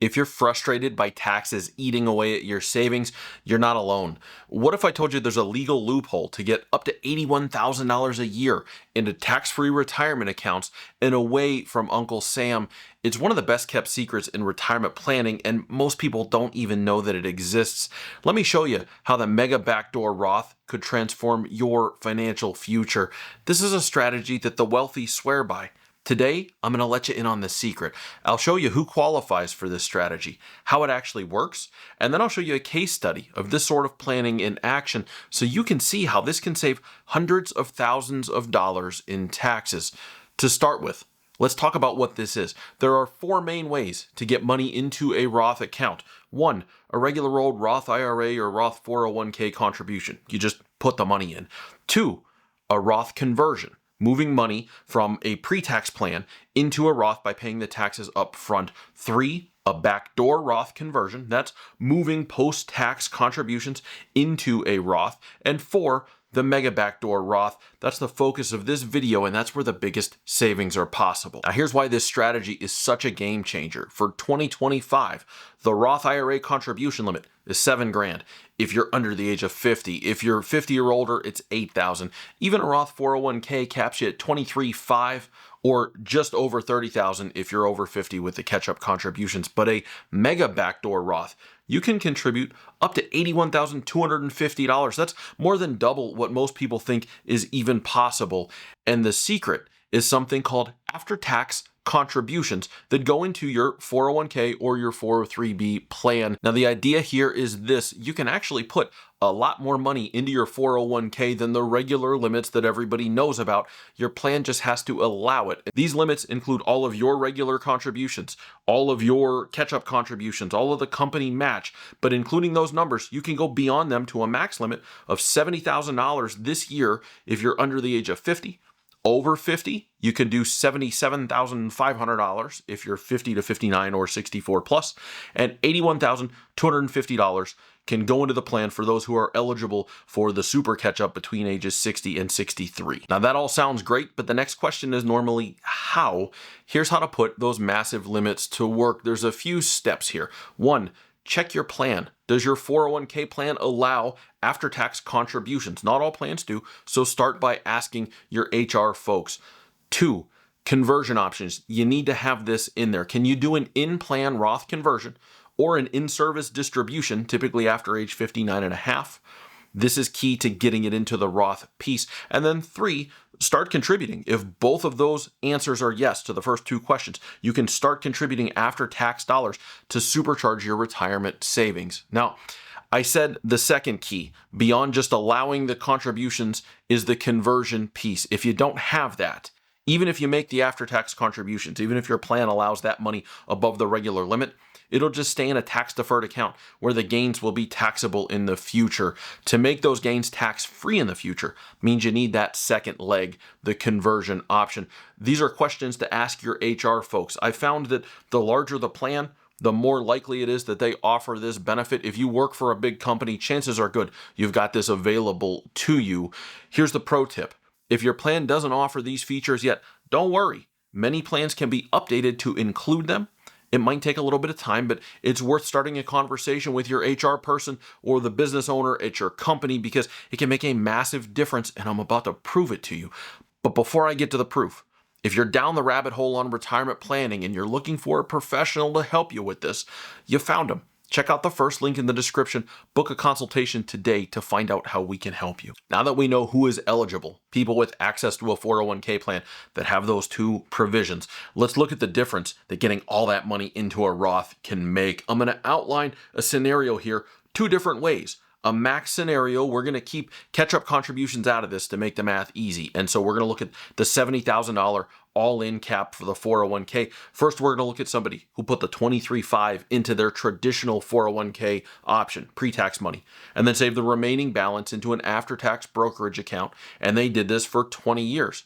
If you're frustrated by taxes eating away at your savings, you're not alone. What if I told you there's a legal loophole to get up to $81,000 a year into tax-free retirement accounts and away from Uncle Sam? It's one of the best kept secrets in retirement planning, and most people don't even know that it exists. Let me show you how the Mega Backdoor Roth could transform your financial future. This is a strategy that the wealthy swear by. Today, I'm going to let you in on the secret. I'll show you who qualifies for this strategy, how it actually works, and then I'll show you a case study of this sort of planning in action so you can see how this can save hundreds of thousands of dollars in taxes. To start with, let's talk about what this is. There are four main ways to get money into a Roth account. One, a regular old Roth IRA or Roth 401k contribution. You just put the money in. Two, a Roth conversion, moving money from a pre-tax plan into a Roth by paying the taxes up front. Three, a backdoor Roth conversion. That's moving post-tax contributions into a Roth. And four, the Mega Backdoor Roth. That's the focus of this video, and that's where the biggest savings are possible. Now, here's why this strategy is such a game changer. For 2025, the Roth IRA contribution limit is $7,000. If you're under the age of 50, if you're 50 or older, it's $8,000. Even a Roth 401k caps you at $23,500 or just over $30,000 if you're over 50 with the catch-up contributions. But a Mega Backdoor Roth, you can contribute up to $81,250. That's more than double what most people think is even possible. And the secret is something called after-tax contributions that go into your 401k or your 403b plan. Now, the idea here is this: you can actually put a lot more money into your 401k than the regular limits that everybody knows about. Your plan just has to allow it. These limits include all of your regular contributions, all of your catch-up contributions, all of the company match, but including those numbers, you can go beyond them to a max limit of $70,000 this year if you're under the age of 50. Over 50, you can do $77,500 if you're 50 to 59 or 64 plus, and $81,250 can go into the plan for those who are eligible for the super catch-up between ages 60 and 63. Now, that all sounds great, but the next question is normally how. Here's how to put those massive limits to work. There's a few steps here. One, check your plan. Does your 401k plan allow after-tax contributions? Not all plans do, so start by asking your HR folks. Two, conversion options. You need to have this in there. Can you do an in-plan Roth conversion or an in-service distribution, typically after age 59 and a half? This is key to getting it into the Roth piece. And then three, start contributing. If both of those answers are yes to the first two questions, you can start contributing after-tax dollars to supercharge your retirement savings. Now, I said the second key, beyond just allowing the contributions, is the conversion piece. If you don't have that, even if you make the after-tax contributions, even if your plan allows that money above the regular limit, it'll just stay in a tax-deferred account where the gains will be taxable in the future. To make those gains tax-free in the future means you need that second leg, the conversion option. These are questions to ask your HR folks. I found that the larger the plan, the more likely it is that they offer this benefit. If you work for a big company, chances are good you've got this available to you. Here's the pro tip. If your plan doesn't offer these features yet, don't worry. Many plans can be updated to include them. It might take a little bit of time, but it's worth starting a conversation with your HR person or the business owner at your company because it can make a massive difference, and I'm about to prove it to you. But before I get to the proof, if you're down the rabbit hole on retirement planning and you're looking for a professional to help you with this, you found them. Check out the first link in the description. Book a consultation today to find out how we can help you. Now that we know who is eligible, people with access to a 401k plan that have those two provisions, let's look at the difference that getting all that money into a Roth can make. I'm going to outline a scenario here, two different ways. A max scenario, we're going to keep catch-up contributions out of this to make the math easy. And so we're going to look at the $70,000 all-in cap for the 401k. First, we're going to look at somebody who put the $23,500 into their traditional 401k option, pre-tax money, and then save the remaining balance into an after-tax brokerage account. And they did this for 20 years.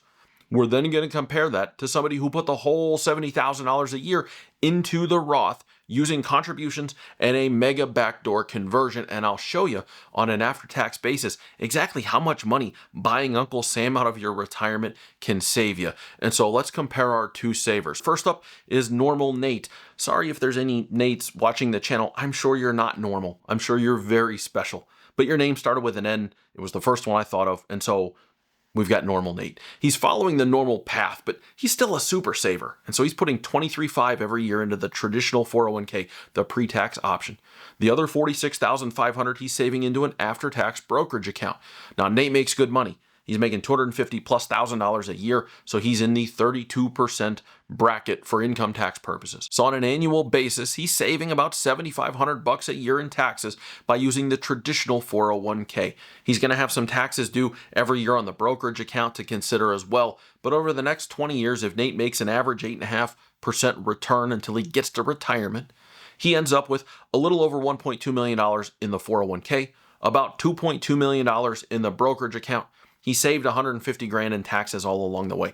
We're then going to compare that to somebody who put the whole $70,000 a year into the Roth using contributions and a mega backdoor conversion, and I'll show you on an after-tax basis exactly how much money buying Uncle Sam out of your retirement can save you. And so let's compare our two savers. First up is normal Nate. Sorry if there's any Nates watching the channel. I'm sure you're not normal. I'm sure you're very special. But your name started with an N. It was the first one I thought of, and so we've got normal Nate. He's following the normal path, but he's still a super saver. And so he's putting $23,500 every year into the traditional 401k, the pre-tax option. The other $46,500 he's saving into an after-tax brokerage account. Now, Nate makes good money. He's making $250,000+ a year, so he's in the 32% bracket for income tax purposes. So on an annual basis, he's saving about $7,500 a year in taxes by using the traditional 401k. He's going to have some taxes due every year on the brokerage account to consider as well. But over the next 20 years, if Nate makes an average 8.5% return until he gets to retirement, he ends up with a little over $1.2 million in the 401k, about $2.2 million in the brokerage account. He saved $150,000 in taxes all along the way.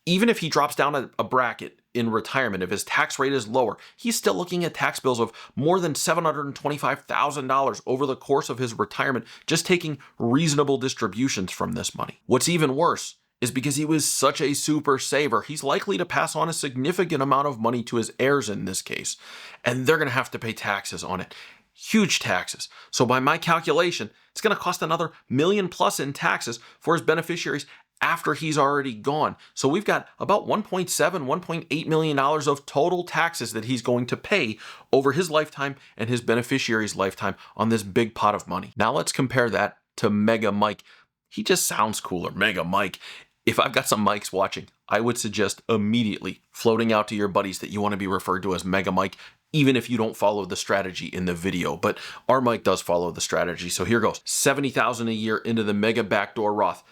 Even if he drops down a bracket in retirement, if his tax rate is lower, he's still looking at tax bills of more than $725,000 over the course of his retirement, just taking reasonable distributions from this money. What's even worse is because he was such a super saver, he's likely to pass on a significant amount of money to his heirs in this case, and they're going to have to pay taxes on it. Huge taxes. So by my calculation, it's going to cost another $1 million+ in taxes for his beneficiaries after he's already gone. So we've got about $1.7, $1.8 million of total taxes that he's going to pay over his lifetime and his beneficiary's lifetime on this big pot of money. Now let's compare that to Mega Mike. He just sounds cooler, Mega Mike. If I've got some Mikes watching, I would suggest immediately floating out to your buddies that you want to be referred to as Mega Mike, even if you don't follow the strategy in the video. But our Mike does follow the strategy. So here goes. $70,000 a year into the mega backdoor Roth.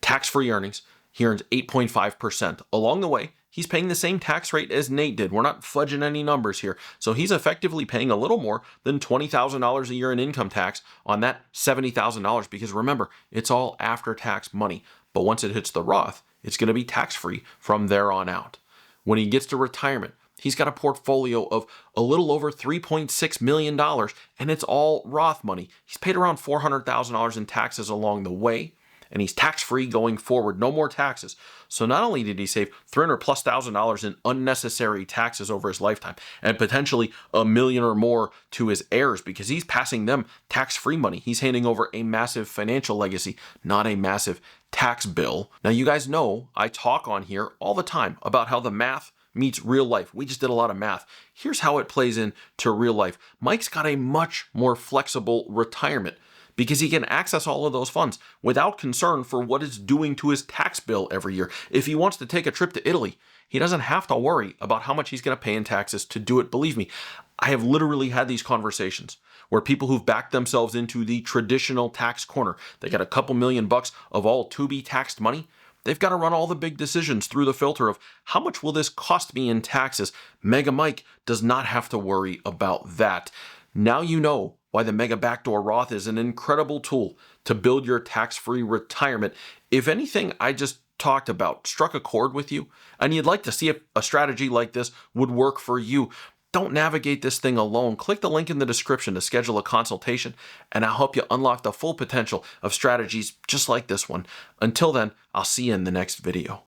Tax-free earnings. He earns 8.5%. Along the way, he's paying the same tax rate as Nate did. We're not fudging any numbers here. So he's effectively paying a little more than $20,000 a year in income tax on that $70,000, because remember, it's all after-tax money. But once it hits the Roth, it's going to be tax-free from there on out. When he gets to retirement, he's got a portfolio of a little over $3.6 million, and it's all Roth money. He's paid around $400,000 in taxes along the way, and he's tax-free going forward. No more taxes. So not only did he save $300,000+ in unnecessary taxes over his lifetime, and potentially $1 million or more to his heirs, because he's passing them tax-free money. He's handing over a massive financial legacy, not a massive tax bill. Now, you guys know I talk on here all the time about how the math meets real life. We just did a lot of math. Here's how it plays into real life. Mike's got a much more flexible retirement because he can access all of those funds without concern for what it's doing to his tax bill every year. If he wants to take a trip to Italy, he doesn't have to worry about how much he's going to pay in taxes to do it. Believe me, I have literally had these conversations where people who've backed themselves into the traditional tax corner, they got a couple $1 million of all to-be taxed money. They've got to run all the big decisions through the filter of how much will this cost me in taxes. Mega Mike does not have to worry about that. Now you know why the Mega Backdoor Roth is an incredible tool to build your tax-free retirement. If anything I just talked about struck a chord with you, and you'd like to see if a strategy like this would work for you, don't navigate this thing alone. Click the link in the description to schedule a consultation, and I'll help you unlock the full potential of strategies just like this one. Until then, I'll see you in the next video.